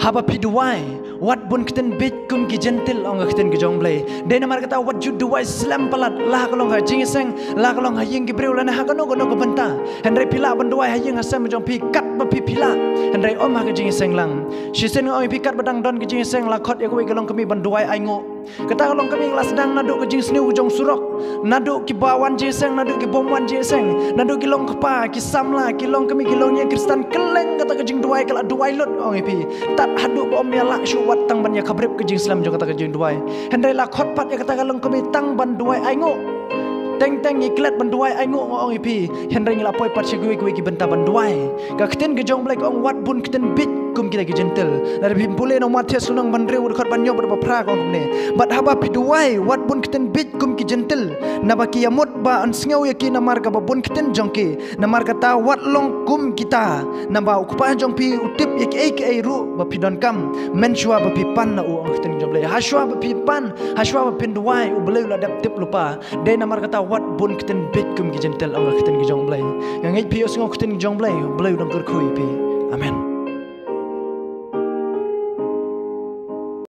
haba piduai wat bun kiten bit kum ki gentil ong kiten ki jong blai de na mar kata wat ju duai slam palat lah kalong ha jing seng lah kalong ha ying ki breu la na ha kano ko benta henry pila ban duai ha ying asam jong pi kat ba pi pila henry om ha ki jing seng lang shi sen oi pi kat badang don ki jing seng la khot ya ko kalong kami ban duai ai ngo kata kalong kami la sedang nadu ki jing sneu jong surok nadu ki bawan jing seng nadu ki bomwan jing seng nadu ki long kapa ki samla ki long kami ki long ye kristan keleng kata ki jing duai kala duai lot ong pi tat hadu om ya la shu wat tang ban ya kabrep ke jing slam jong kata ke jing duai hendai la khot pat ya kata kalong kami tang ban duai ai ngo teng teng iklet ban duai ai ngo ong ipi hendai ngila poi pat segui kui ki benta ban duai ka keten ke jong blek ong wat bun keten bit kum kita ki gentle dari bim pule no mathe sunang ban reu khot ban nyob ba phra ko ne bat haba pi duai wat bun keten bit kum ki gentle na ba ki yamut ba an sngau ya ki na mar ka ba bun keten jong ki na mar ka ta wat long kum kita na ba ukpa jong pi utip ya ki ai ru ba pi don kam men shwa ba pi pan na u ong keten jong blek ha shwa ba pi pan ha shwa ba pin duai u bleu la dap tip lupa de na mar ka ta wat bun keten bit kum ki gentle ong keten ki jong blek yang ngai pi os ngau keten jong blek bleu dong kur kui pi amen.